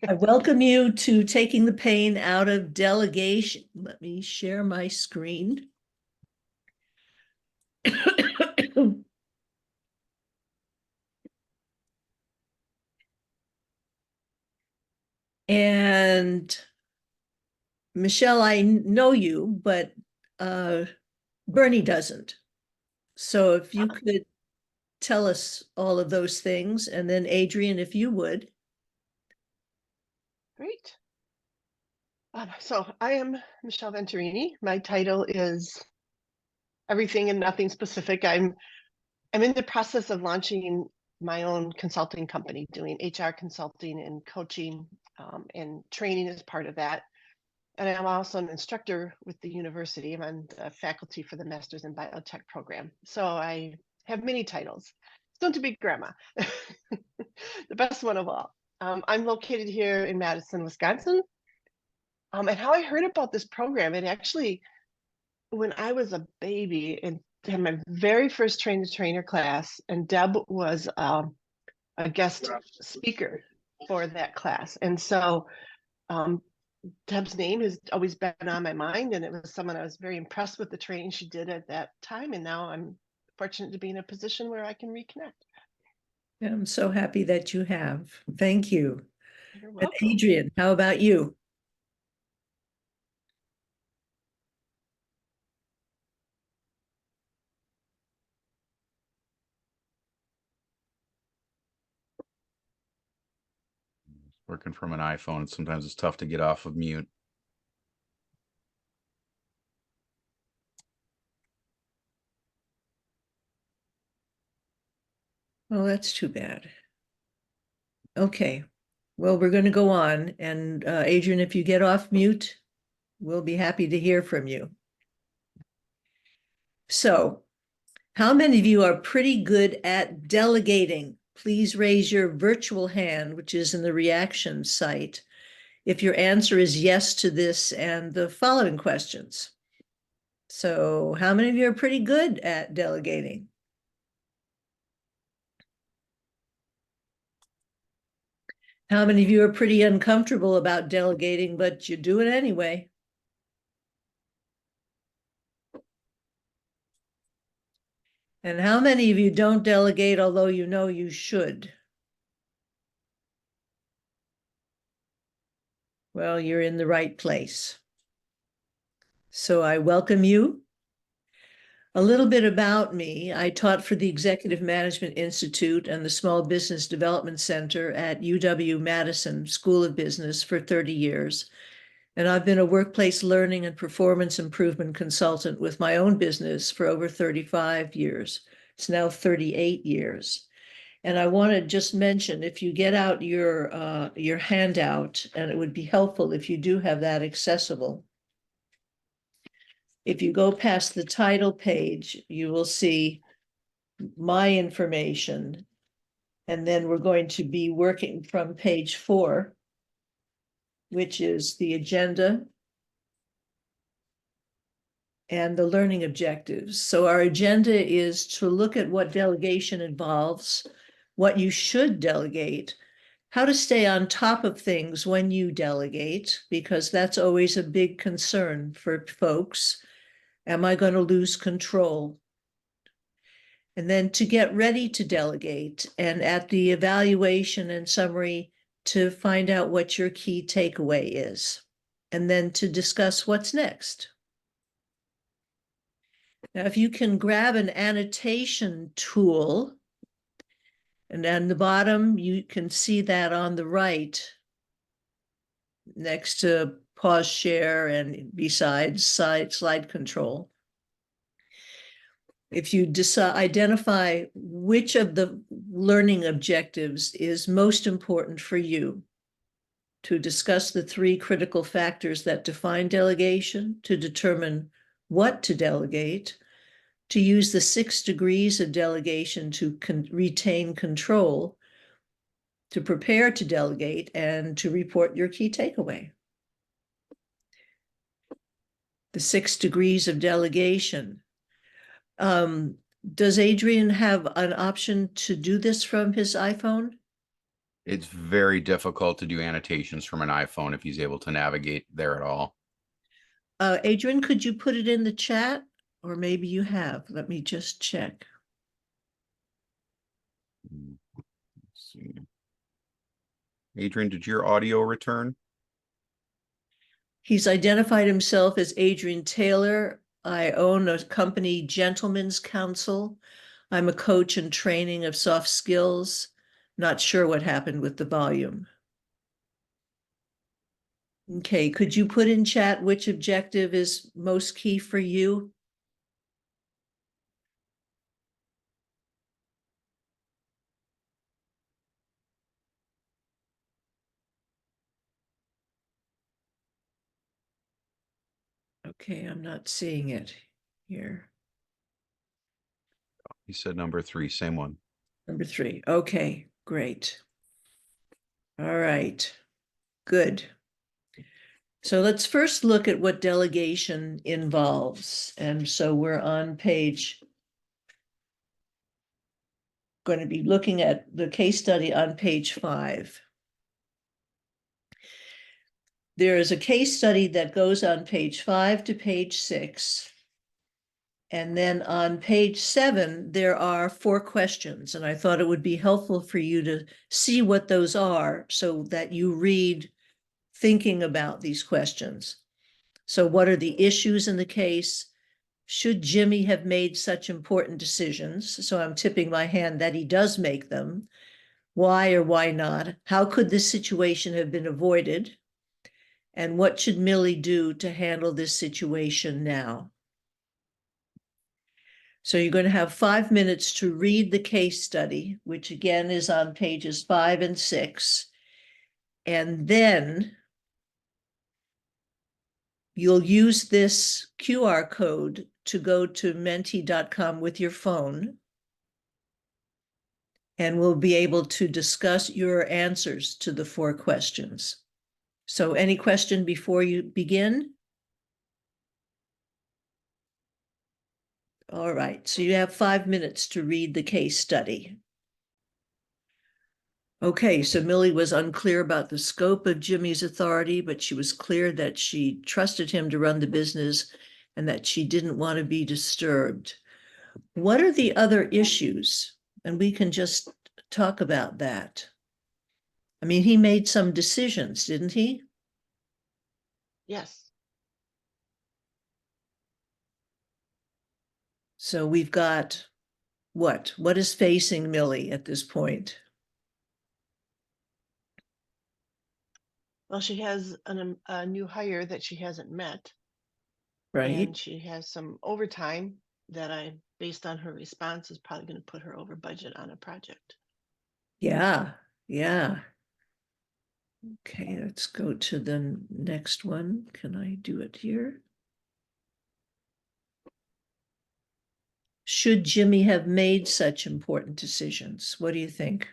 I welcome you to taking the pain out of delegation. Let me share my screen. And Michelle, I know you, but Bernie doesn't. So if you could tell us all of those things, and then Adrian, if you would. Great. So I am Michelle Venturini. My title is everything and nothing specific. I'm in the process of launching my own consulting company, doing HR consulting and coaching, and training as part of that. And I'm also an instructor with the university. I'm on the faculty for the Masters in Biotech program. So I have many titles. Soon to be grandma, the best one of all. I'm located here in Madison, Wisconsin. And how I heard about this program, it actually, when I was a baby and had my very first train the trainer class, and Deb was a guest speaker for that class. And so Deb's name has always been on my mind, and it was someone I was very impressed with the training she did at that time. And now I'm fortunate to be in a position where I can reconnect. I'm so happy that you have. Thank you. You're And welcome. Adrian, how about you? Working from an iPhone, sometimes it's tough to get off of mute. Well, that's too bad. Okay, well, we're going to go on. And Adrian, if you get off mute, we'll be happy to hear from you. So, how many of you are pretty good at delegating? Please raise your virtual hand, which is in the reaction site, if your answer is yes to this and the following questions. So, how many of you are pretty good at delegating? How many of you are pretty uncomfortable about delegating, but you do it anyway? And how many of you don't delegate, although you know you should? Well, you're in the right place. So I welcome you. A little bit about me. I taught for the Executive Management Institute and the Small Business Development Center at UW-Madison School of Business for 30 years. And I've been a workplace learning and performance improvement consultant with my own business for over 35 years. It's now 38 years. And I want to just mention, if you get out your handout, and it would be helpful if you do have that accessible. If you go past the title page, you will see my information. And then we're going to be working from page 4, which is the agenda and the learning objectives. So our agenda is to look at what delegation involves, what you should delegate, how to stay on top of things when you delegate, because that's always a big concern for folks. Am I going to lose control? And then to get ready to delegate, and at the evaluation and summary, to find out what your key takeaway is, and then to discuss what's next. Now, if you can grab an annotation tool, and on the bottom, you can see that on the right, next to pause share and besides slide control. If you identify which of the learning objectives is most important for you, to discuss the 3 critical factors that define delegation, to determine what to delegate, to use the 6 degrees of delegation to retain control, to prepare to delegate, and to report your key takeaway. The 6 degrees of delegation. Does Adrian have an option to do this from his iPhone? It's very difficult to do annotations from an iPhone if he's able to navigate there at all. Adrian, could you put it in the chat? Or maybe you have. Let me just check. Let's see. Adrian, did your audio return? He's identified himself as Adrian Taylor. I own a company, Gentlemen's Council. I'm a coach and training of soft skills. Not sure what happened with the volume. Okay, could you put in chat which objective is most key for you? Okay, I'm not seeing it here. He said number 3, same one. Number 3. Okay, great. All right, good. So let's first look at what delegation involves. And so we're on going to be looking at the case study on page 5. There is a case study that goes on page 5 to page 6. And then on page 7, there are 4 questions. And I thought it would be helpful for you to see what those are so that you read thinking about these questions. So what are the issues in the case? Should Jimmy have made such important decisions? So I'm tipping my hand that he does make them. Why or why not? How could this situation have been avoided? And what should Millie do to handle this situation now? So you're going to have 5 minutes to read the case study, which again is on pages 5 and 6. And then you'll use this QR code to go to menti.com with your phone. And we'll be able to discuss your answers to the 4 questions. So any question before you begin? All right, so you have 5 minutes to read the case study. Okay, so Millie was unclear about the scope of Jimmy's authority, but she was clear that she trusted him to run the business and that she didn't want to be disturbed. What are the other issues? And we can just talk about that. I mean, he made some decisions, didn't he? Yes. So we've got what? What is facing Millie at this point? Well, she has a new hire that she hasn't met, Right? and she has some overtime that based on her response, is probably going to put her over budget on a project. Yeah, yeah. Okay, let's go to the next one. Can I do it here? Should Jimmy have made such important decisions? What do you think?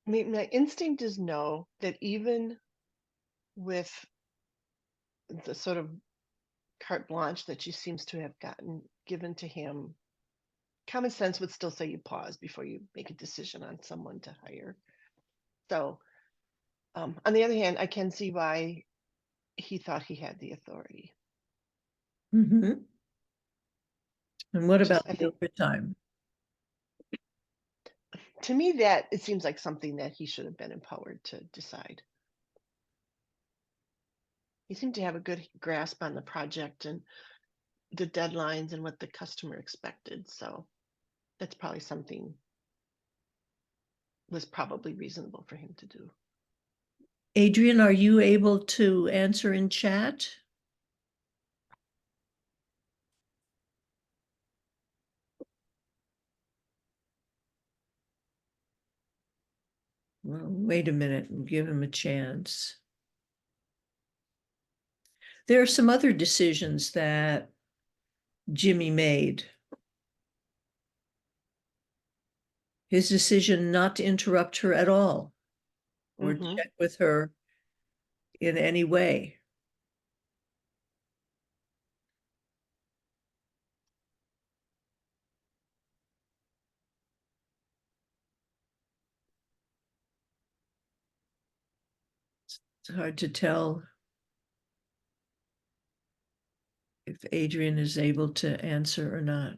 I mean, my instinct is no, that even with the sort of carte blanche that she seems to have given to him, common sense would still say you pause before you make a decision on someone to hire. So, on the other hand, I can see why he thought he had the authority. Mm-hmm. And what about I the think, overtime? to me, that it seems like something that he should have been empowered to decide. He seemed to have a good grasp on the project and the deadlines and what the customer expected. So that's probably something was probably reasonable for him to do. Adrian, are you able to answer in chat? Well, wait a minute and give him a chance. There are some other decisions that Jimmy made. His decision not to interrupt her at all or check with her in any way. It's hard to tell if Adrian is able to answer or not.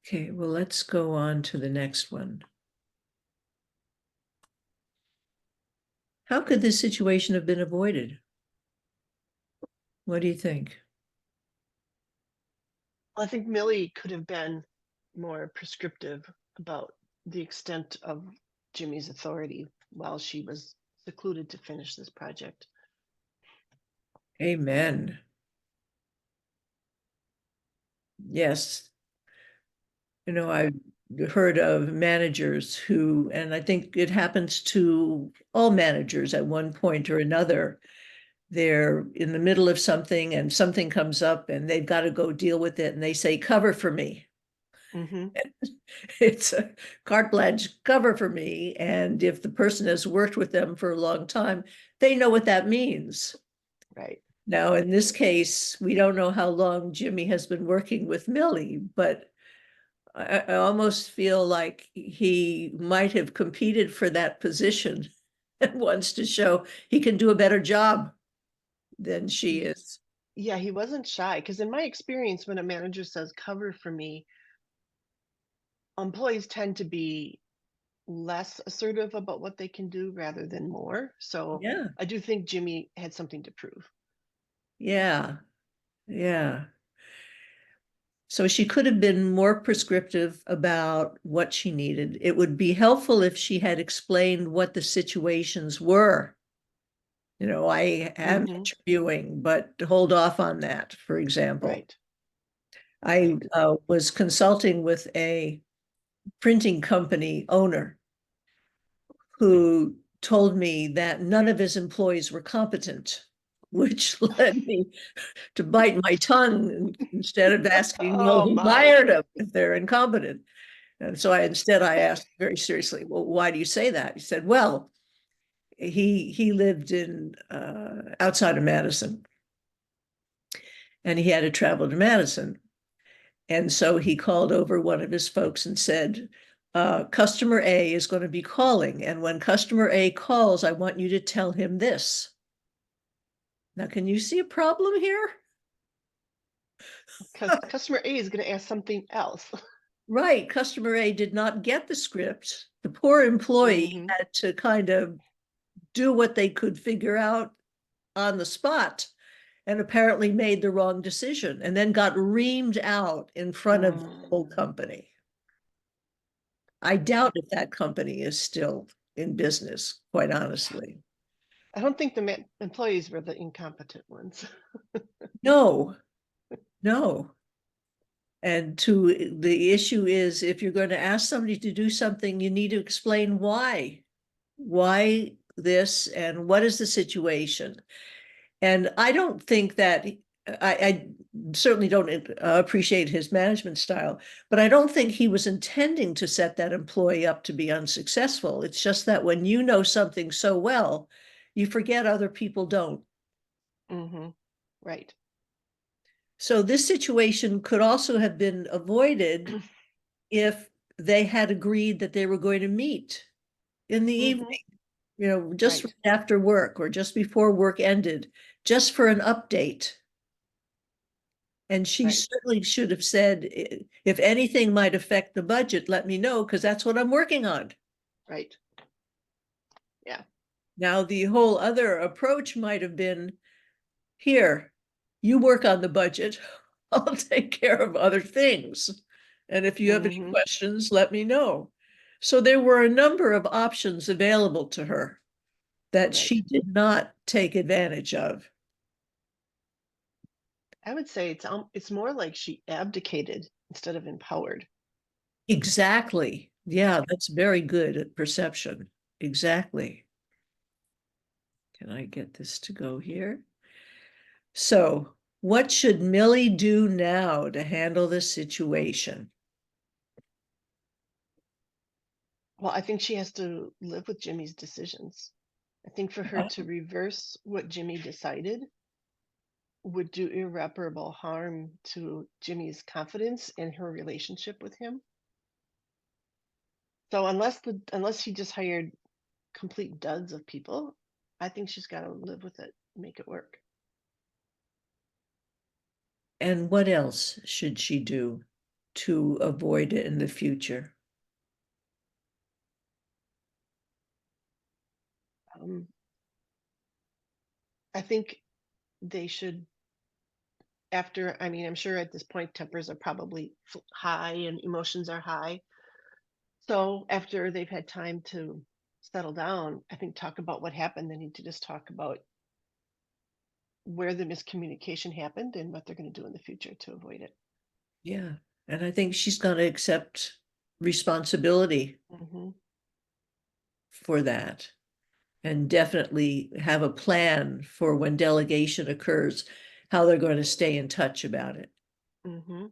Okay, well, let's go on to the next one. How could this situation have been avoided? What do you think? I think Millie could have been more prescriptive about the extent of Jimmy's authority while she was secluded to finish this project. Amen. Yes. You know, I've heard of managers who, and I think it happens to all managers at one point or another. They're in the middle of something and something comes up and they've got to go deal with it. And they say, cover for me. Mm-hmm. It's a carte blanche, cover for me. And if the person has worked with them for a long time, they know what that means. Right. Now, in this case, we don't know how long Jimmy has been working with Millie, but I almost feel like he might have competed for that position and wants to show he can do a better job than she is. Yeah, he wasn't shy because in my experience, when a manager says cover for me, employees tend to be less assertive about what they can do rather than more. So Yeah, I do think Jimmy had something to prove. yeah, yeah. So she could have been more prescriptive about what she needed. It would be helpful if she had explained what the situations were. You know, I am Mm-hmm. interviewing, but hold off on that, for example. Right. I was consulting with a printing company owner who told me that none of his employees were competent, which led me to bite my tongue instead of asking, well, Oh who my. hired them if they're incompetent? And so I asked very seriously, well, why do you say that? He said, well, he lived in outside of Madison and he had to travel to Madison. And so he called over one of his folks and said, customer A is going to be calling. And when customer A calls, I want you to tell him this. Now, can you see a problem here? Because customer A is going to ask something else. Right. Customer A did not get the script. The poor employee Mm-hmm. had to kind of do what they could figure out on the spot and apparently made the wrong decision and then got reamed out in front of the whole company. I doubt if that company is still in business, quite honestly. I don't think the employees were the incompetent ones. No, no. And the issue is if you're going to ask somebody to do something, you need to explain why. Why this and what is the situation? And I don't think that I certainly don't appreciate his management style, but I don't think he was intending to set that employee up to be unsuccessful. It's just that when you know something so well, you forget other people don't. Mm-hmm. Right. So this situation could also have been avoided if they had agreed that they were going to meet in the Mm-hmm. evening, you know, just Right. after work or just before work ended, just for an update. And she Right. certainly should have said, if anything might affect the budget, let me know, because that's what I'm working on. Right. Yeah. Now, the whole other approach might have been, here, you work on the budget. I'll take care of other things. And if you have any Mm-hmm. questions, let me know. So there were a number of options available to her that Right. she did not take advantage of. I would say it's more like she abdicated instead of empowered. Exactly. Yeah, that's very good at perception. Exactly. Can I get this to go here? So, what should Millie do now to handle this situation? Well, I think she has to live with Jimmy's decisions. I think for her to reverse what Jimmy decided would do irreparable harm to Jimmy's confidence in her relationship with him. So unless she just hired complete duds of people, I think she's got to live with it, make it work. And what else should she do to avoid it in the future? Um, I think they should, after, I mean, I'm sure at this point tempers are probably high and emotions are high. So after they've had time to settle down, I think talk about what happened. They need to just talk about where the miscommunication happened and what they're going to do in the future to avoid it. Yeah, and I think she's going to accept responsibility Hmm. for that and definitely have a plan for when delegation occurs, how they're going to stay in touch about it. Hmm.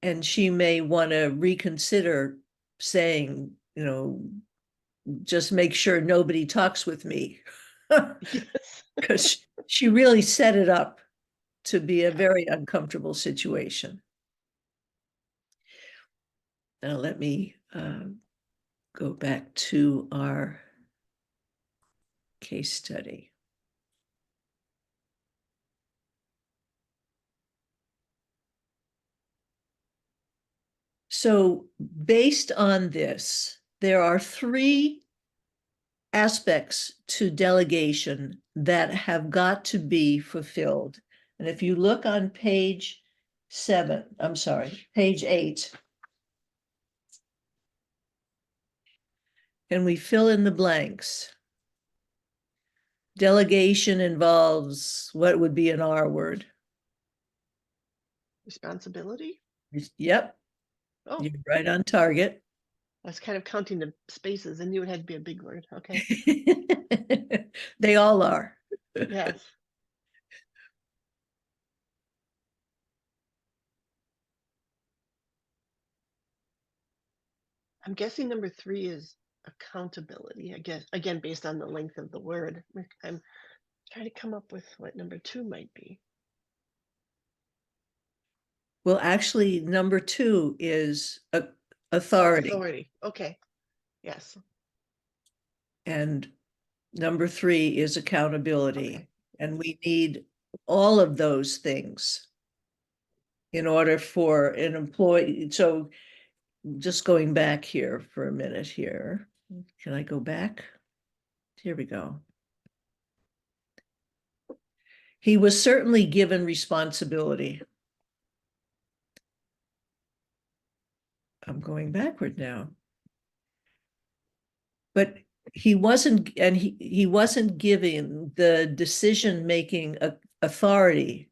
And she may want to reconsider saying, just make sure nobody talks with me. Yes. Because she really set it up to be a very uncomfortable situation. Now let me go back to our case study. So based on this, there are three aspects to delegation that have got to be fulfilled. And if you look on page 8, and we fill in the blanks. Delegation involves what would be an R word. Responsibility. Yep, Oh, you're right on target. I was kind of counting the spaces and knew it had to be a big word. Okay. They all are. Yes. I'm guessing number 3 is accountability. I guess again based on the length of the word. I'm trying to come up with what number 2 might be. Well, actually, number 2 is Oh, authority, authority. Okay. Yes. and number 3 is accountability. Okay. And we need all of those things in order for an employee. So just going back here for a minute here. Can I go back? Here we go. He was certainly given responsibility. I'm going backward now. But he wasn't, and he wasn't given the decision-making authority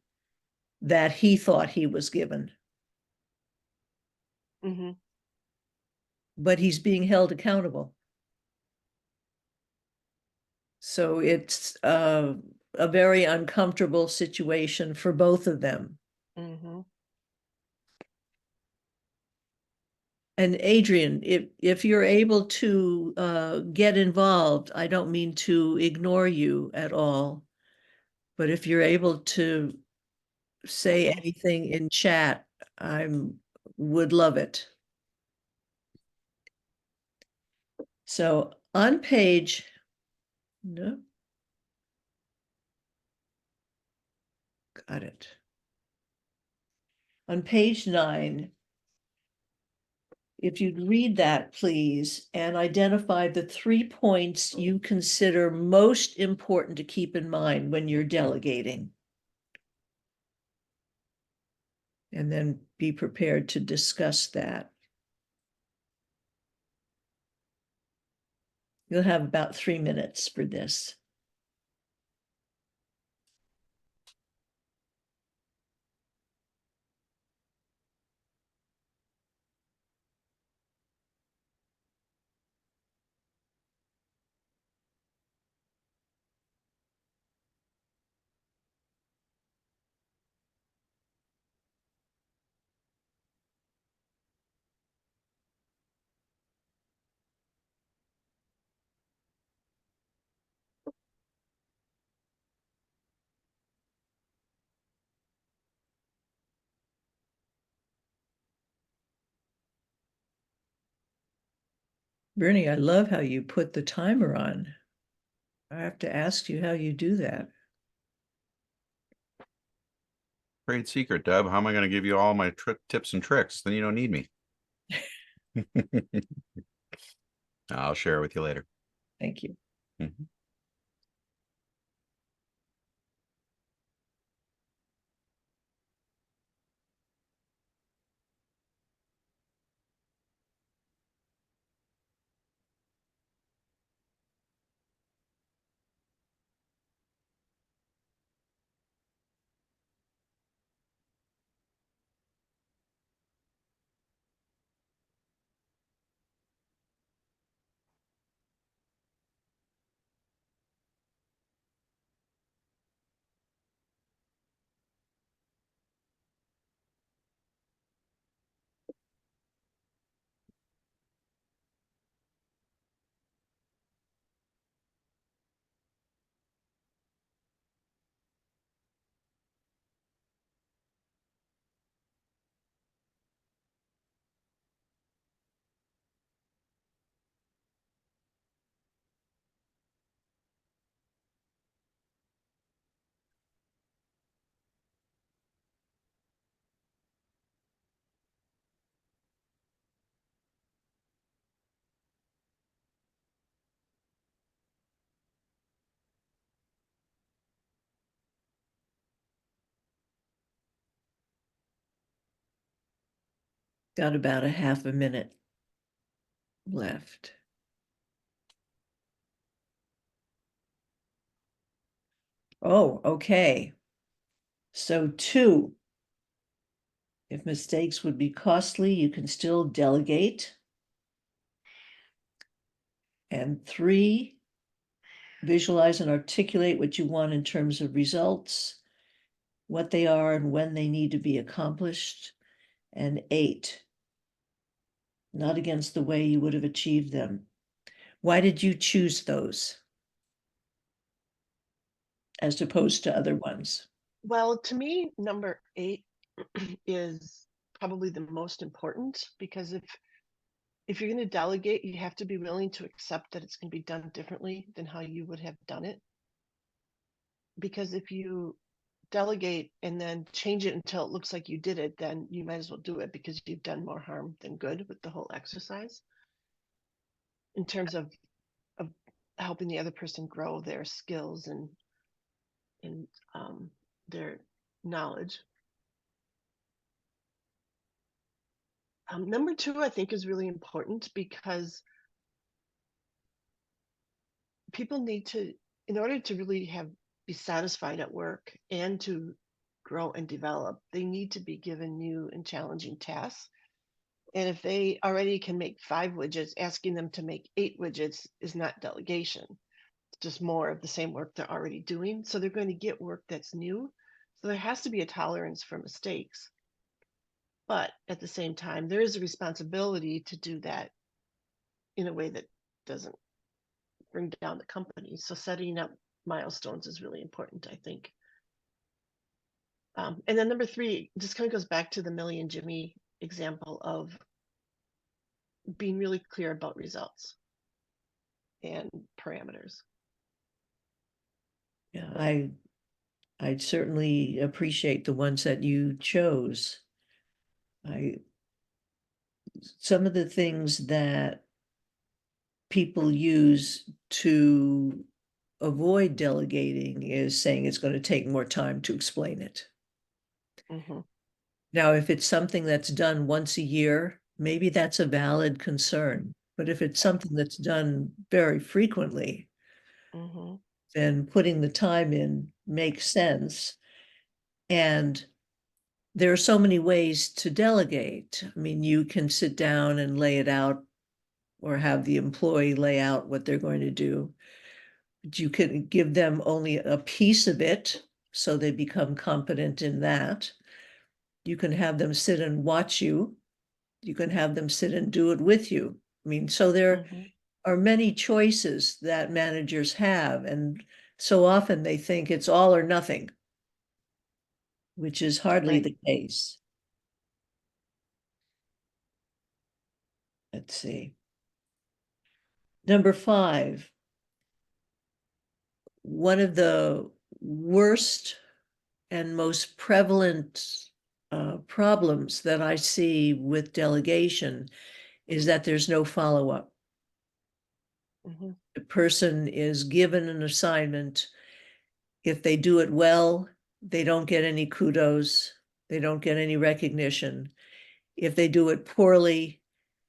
that he thought he was given, Hmm. but he's being held accountable. So it's a very uncomfortable situation for both of them. Hmm. And Adrian, if you're able to get involved, I don't mean to ignore you at all, but if you're able to say Okay. anything in chat, I would love it. So on page, no, got it. On page 9, if you'd read that, please, and identify the 3 points you consider most important to keep in mind when you're delegating. And then be prepared to discuss that. You'll have about 3 minutes for this. Bernie, I love how you put the timer on. I have to ask you how you do that. Great secret, Deb. How am I going to give you all my tips and tricks? Then you don't need me. I'll share it with you later. Thank you. Mhm. Got about a half a minute left. Oh, okay. So 2, if mistakes would be costly, you can still delegate. And 3, visualize and articulate what you want in terms of results, what they are and when they need to be accomplished. And 8, not against the way you would have achieved them. Why did you choose those as opposed to other ones? Well, to me, number 8 is probably the most important, because if you're going to delegate, you have to be willing to accept that it's going to be done differently than how you would have done it. Because if you delegate and then change it until it looks like you did it, then you might as well do it, because you've done more harm than good with the whole exercise in terms of helping the other person grow their skills and their knowledge. Number 2, I think, is really important, because people need to, in order to really be satisfied at work and to grow and develop, they need to be given new and challenging tasks. And if they already can make 5 widgets, asking them to make 8 widgets is not delegation. It's just more of the same work they're already doing. So they're going to get work that's new. So there has to be a tolerance for mistakes. But at the same time, there is a responsibility to do that in a way that doesn't bring down the company. So setting up milestones is really important, I think. And then number 3 just kind of goes back to the Millie and Jimmy example of being really clear about results and parameters. Yeah, I certainly appreciate the ones that you chose. Some of the things that people use to avoid delegating is saying it's going to take more time to explain it. Mm-hmm. Now, if it's something that's done once a year, maybe that's a valid concern. But if it's something that's done very frequently, Mm-hmm. then putting the time in makes sense. And there are so many ways to delegate. I mean, you can sit down and lay it out or have the employee lay out what they're going to do. But you can give them only a piece of it so they become competent in that. You can have them sit and watch you. You can have them sit and do it with you. I mean, so there Mm-hmm. are many choices that managers have, and so often they think it's all or nothing, which is hardly Right. the case. Let's see. Number 5, one of the worst and most prevalent problems that I see with delegation is that there's no follow-up. Mhm. The person is given an assignment. If they do it well, they don't get any kudos. They don't get any recognition. If they do it poorly,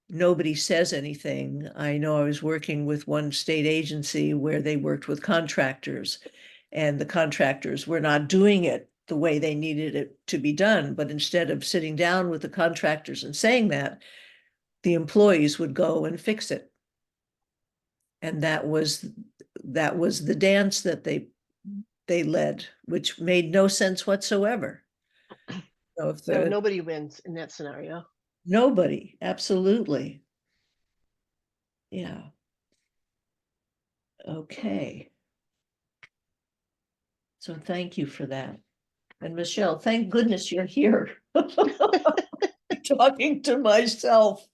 nobody says anything. I know I was working with one state agency where they worked with contractors, and the contractors were not doing it the way they needed it to be done. But instead of sitting down with the contractors and saying that, the employees would go and fix it. And that was the dance that they led, which made no sense whatsoever. So if No, the nobody wins in that scenario. nobody, absolutely. Yeah. Okay. So thank you for that. And Michelle, thank goodness you're here. Talking to myself.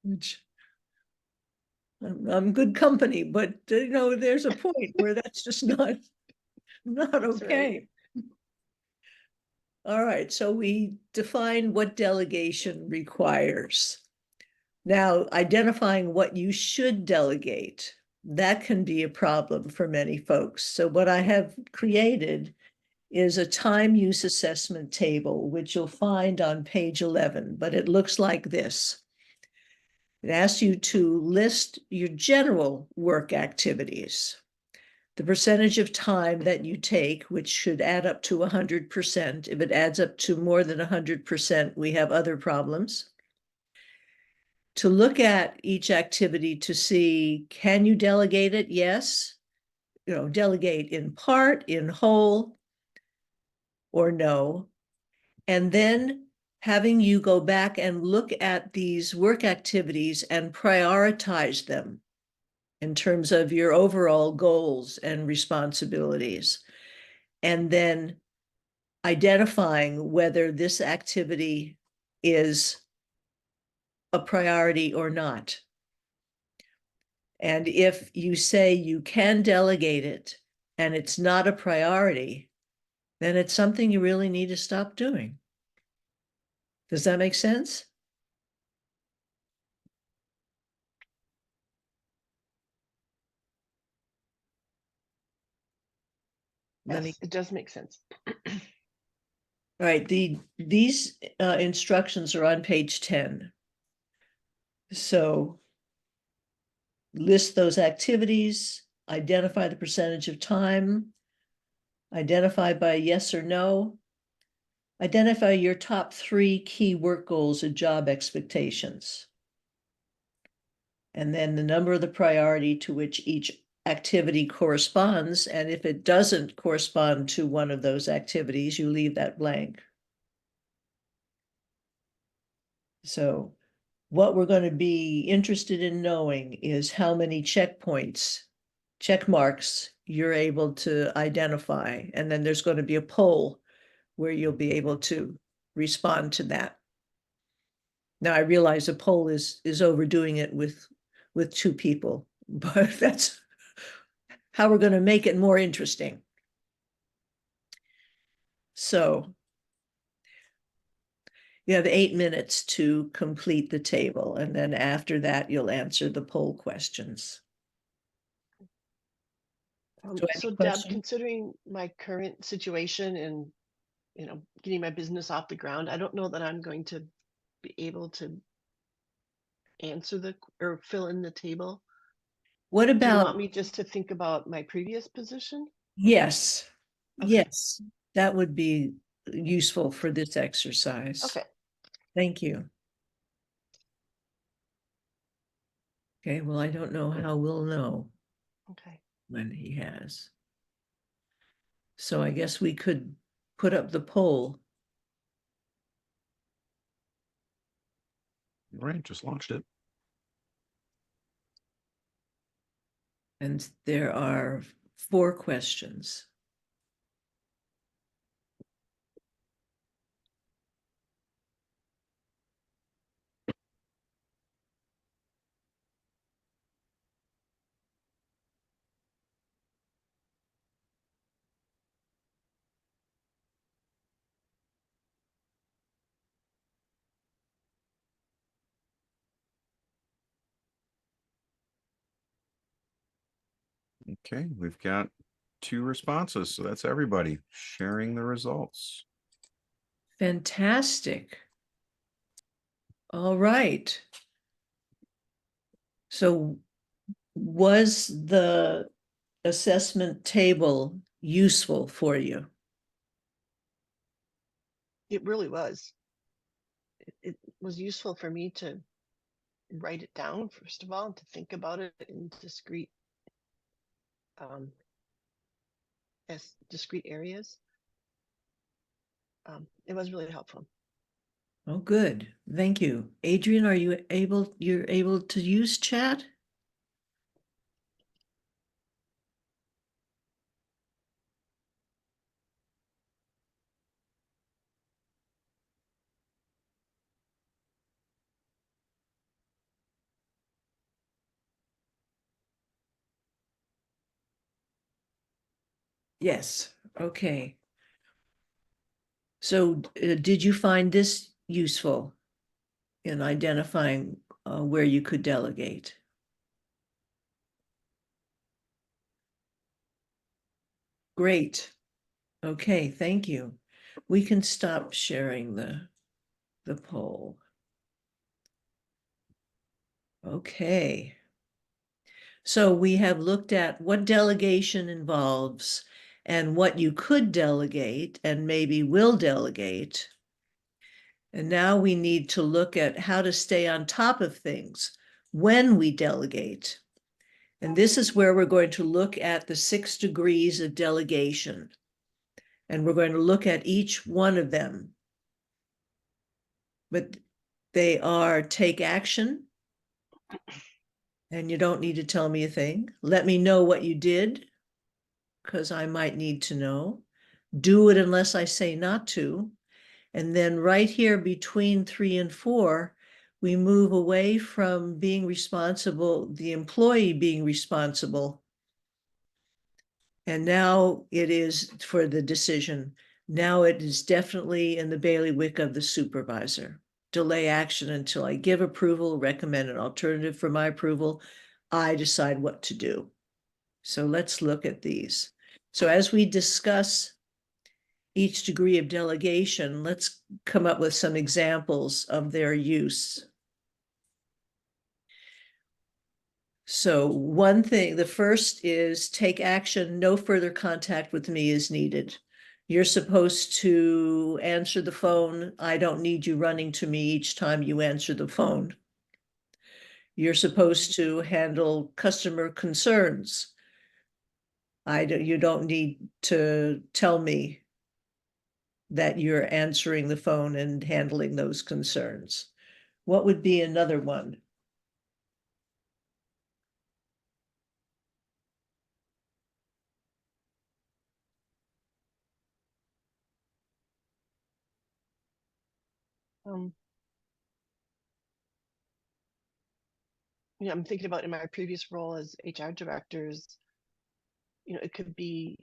Which I'm good company, but there's a point where that's just not That's right. okay. All right, so we define what delegation requires. Now, identifying what you should delegate, that can be a problem for many folks. So what I have created is a time use assessment table, which you'll find on page 11, but it looks like this. It asks you to list your general work activities, the percentage of time that you take, which should add up to 100%. If it adds up to more than 100%, we have other problems. To look at each activity to see, can you delegate it? Yes. Delegate in part, in whole, or no. And then having you go back and look at these work activities and prioritize them in terms of your overall goals and responsibilities. And then identifying whether this activity is a priority or not. And if you say you can delegate it and it's not a priority, then it's something you really need to stop doing. Does that make sense? Yes, it does make sense. All right, these instructions are on page 10. So list those activities, identify the percentage of time, identify by yes or no, identify your top 3 key work goals and job expectations, and then the number of the priority to which each activity corresponds. And if it doesn't correspond to one of those activities, you leave that blank. So what we're going to be interested in knowing is how many checkpoints, check marks you're able to identify. And then there's going to be a poll where you'll be able to respond to that. Now, I realize a poll is overdoing it with 2 people, but that's how we're going to make it more interesting. So you have 8 minutes to complete the table, and then after that, you'll answer the poll questions. So Deb, considering my current situation and getting my business off the ground, I don't know that I'm going to be able to answer or fill in the table. What Do you want about, me just to think about my previous position? yes, Okay. yes, that would be useful for this exercise. Okay. Thank you. Okay, well, I don't know how we'll know Okay. when he has. So I guess we could put up the poll. Right, just launched it. And there are 4 questions. Okay, we've got 2 responses, so that's everybody sharing the results. Fantastic. All right. So was the assessment table useful for you? It really was. It was useful for me to write it down, first of all, and to think about it in um, discrete areas. It was really helpful. Oh, good. Thank you. Adrian, you're able to use chat? Yes. Okay. So did you find this useful in identifying where you could delegate? Great. Okay, thank you. We can stop sharing the poll. Okay. So we have looked at what delegation involves and what you could delegate and maybe will delegate. And now we need to look at how to stay on top of things when we delegate. And this is where we're going to look at the 6 degrees of delegation. And we're going to look at each one of them. But they are take action. And you don't need to tell me a thing. Let me know what you did, because I might need to know. Do it unless I say not to. And then right here between 3 and 4, we move away from being responsible, the employee being responsible. And now it is for the decision. Now it is definitely in the bailiwick of the supervisor. Delay action until I give approval, recommend an alternative for my approval. I decide what to do. So let's look at these. So as we discuss each degree of delegation, let's come up with some examples of their use. So one thing, the first is take action, no further contact with me is needed. You're supposed to answer the phone. I don't need you running to me each time you answer the phone. You're supposed to handle customer concerns. You don't need to tell me that you're answering the phone and handling those concerns. What would be another one? Um, I'm thinking about in my previous role as HR directors, it could be,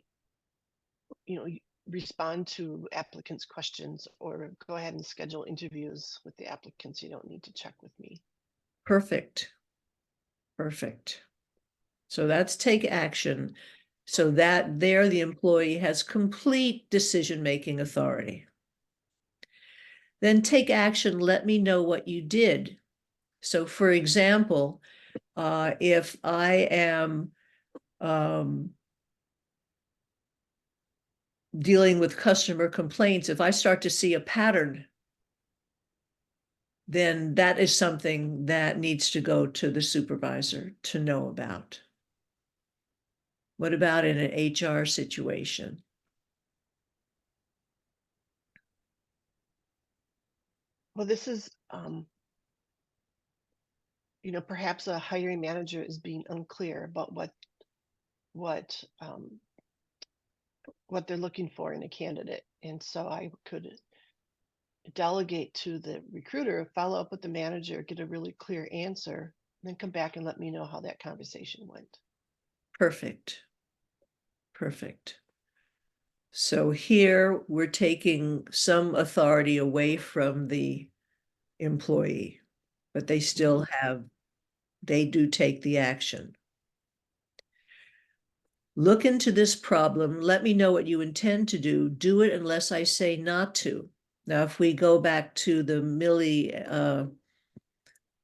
respond to applicants' questions or go ahead and schedule interviews with the applicants. You don't need to check with me. Perfect. Perfect. So that's take action. So that there the employee has complete decision-making authority. Then take action, let me know what you did. So for example, if I am dealing with customer complaints, if I start to see a pattern, then that is something that needs to go to the supervisor to know about. What about in an HR situation? Well, this is, perhaps a hiring manager is being unclear about what they're looking for in a candidate. And so I could delegate to the recruiter, follow up with the manager, get a really clear answer, then come back and let me know how that conversation went. Perfect. Perfect. So here we're taking some authority away from the employee, but they still have, they do take the action. Look into this problem. Let me know what you intend to do. Do it unless I say not to. Now, if we go back to the Millie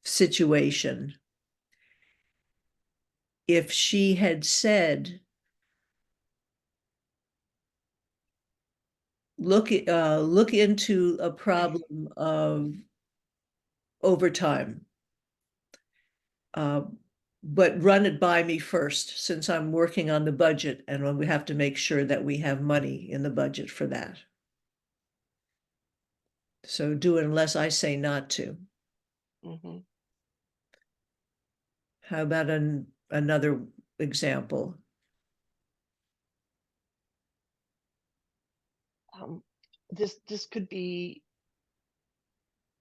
situation, if she had said, look into a problem of overtime, but run it by me first, since I'm working on the budget, and we have to make sure that we have money in the budget for that. So do it unless I say not to. Mm-hmm. How about another example? This could be,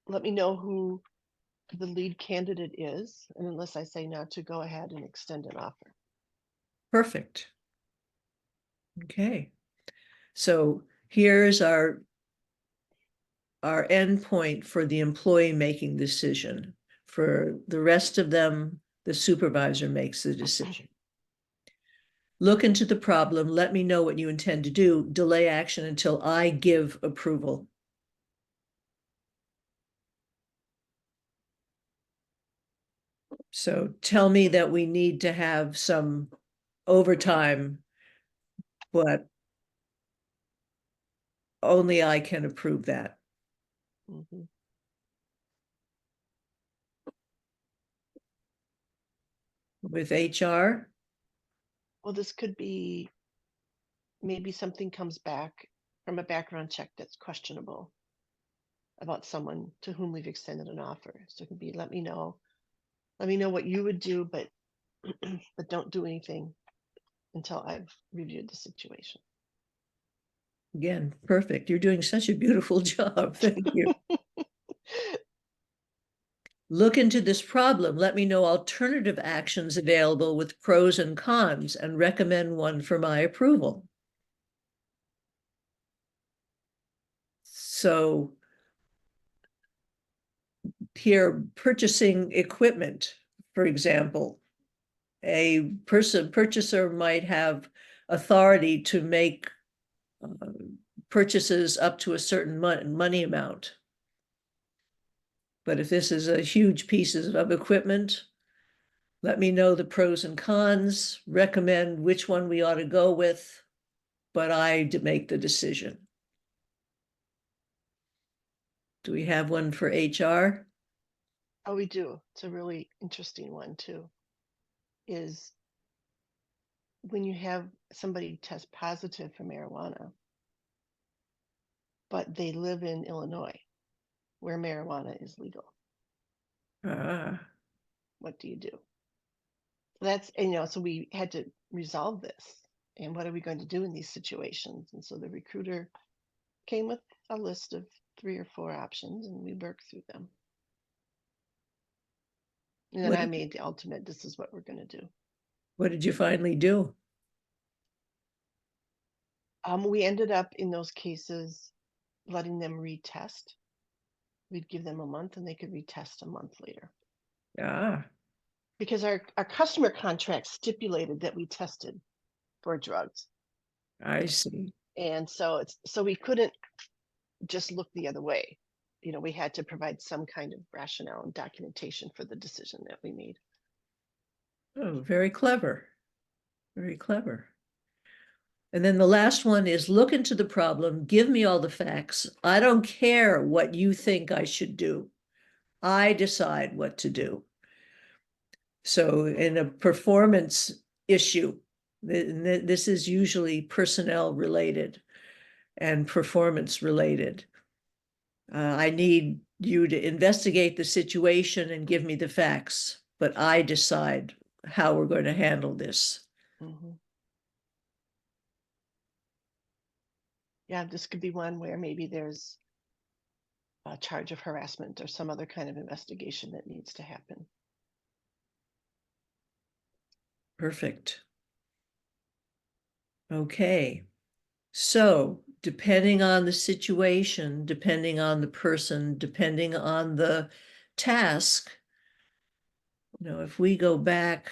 let me know who the lead candidate is, and unless I say not to, go ahead and extend an offer. Perfect. Okay. So here's our endpoint for the employee making decision. For the rest of them, the supervisor makes the decision. Look into the problem. Let me know what you intend to do. Delay action until I give approval. So tell me that we need to have some overtime, but only I can approve that. Mm-hmm. With HR, Well, this could be, maybe something comes back from a background check that's questionable about someone to whom we've extended an offer. So it could be, let me know what you would do, but but don't do anything until I've reviewed the situation. again, perfect. You're doing such a beautiful job. Thank you. Look into this problem. Let me know alternative actions available with pros and cons, and recommend one for my approval. So here, purchasing equipment, for example, a purchaser might have authority to make purchases up to a certain money amount. But if this is a huge pieces of equipment, let me know the pros and cons, recommend which one we ought to go with, but I make the decision. Do we have one for HR? Oh, we do. It's a really interesting one too. Is when you have somebody test positive for marijuana, but they live in Illinois, where marijuana is legal. Ah, What do you do? So we had to resolve this. And what are we going to do in these situations? And so the recruiter came with a list of 3 or 4 options, and we worked through them. And then I made the ultimate, this is what we're going to do. what did you finally do? We ended up in those cases letting them retest. We'd give them a month and they could retest a month later. Ah, Because our customer contract stipulated that we tested for drugs. I see. And so we couldn't just look the other way. We had to provide some kind of rationale and documentation for the decision that we made. Oh, very clever. Very clever. And then the last one is look into the problem, give me all the facts. I don't care what you think I should do. I decide what to do. So in a performance issue, this is usually personnel related and performance related. I need you to investigate the situation and give me the facts, but I decide how we're going to handle this. Mm-hmm. Yeah, this could be one where maybe there's a charge of harassment or some other kind of investigation that needs to happen. Perfect. Okay. So depending on the situation, depending on the person, depending on the task, if we go back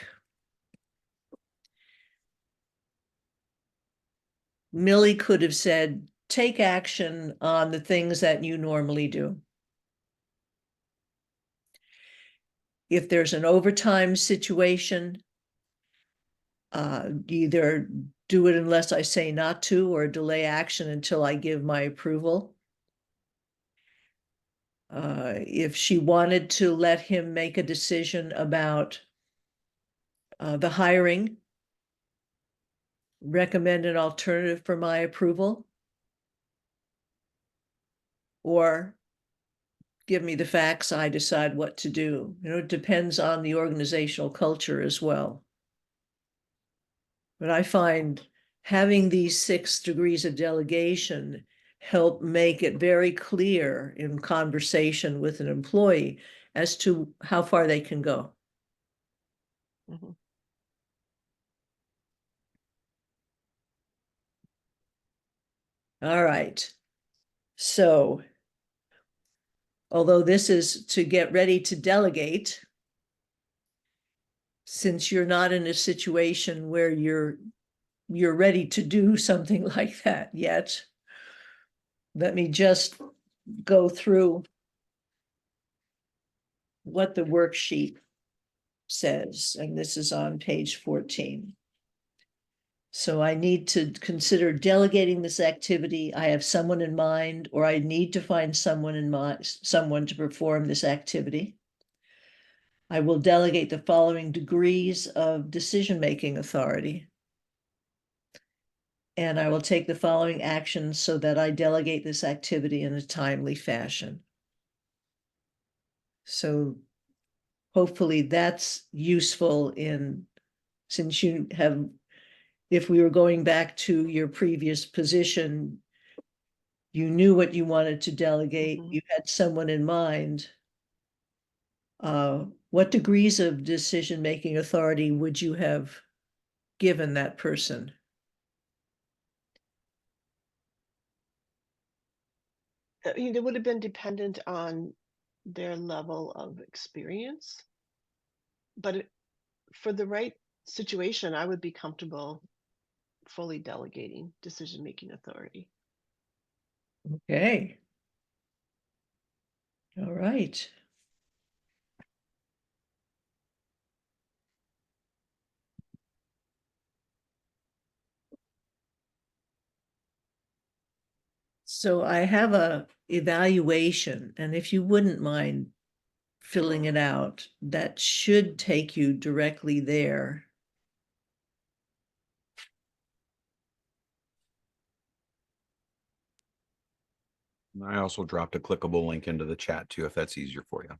Millie could have said, take action on the things that you normally do. If there's an overtime situation, either do it unless I say not to, or delay action until I give my approval. If she wanted to let him make a decision about the hiring, recommend an alternative for my approval, or give me the facts, I decide what to do. You know, it depends on the organizational culture as well. But I find having these 6 degrees of delegation help make it very clear in conversation with an employee as to how far they can go. Mhm. All right. So, although this is to get ready to delegate, since you're not in a situation where you're ready to do something like that yet, let me just go through what the worksheet says, and this is on page 14. So I need to consider delegating this activity. I have someone in mind, or I need to find someone in mind, someone to perform this activity. I will delegate the following degrees of decision-making authority. And I will take the following actions so that I delegate this activity in a timely fashion. So hopefully that's useful since you have, if we were going back to your previous position, you knew what you wanted to delegate, Mhm. you had someone in mind. What degrees of decision-making authority would you have given that person? It would have been dependent on their level of experience, but for the right situation, I would be comfortable fully delegating decision-making authority. Okay. All right. So I have a evaluation, and if you wouldn't mind filling it out, that should take you directly there. I also dropped a clickable link into the chat too, if that's easier for you.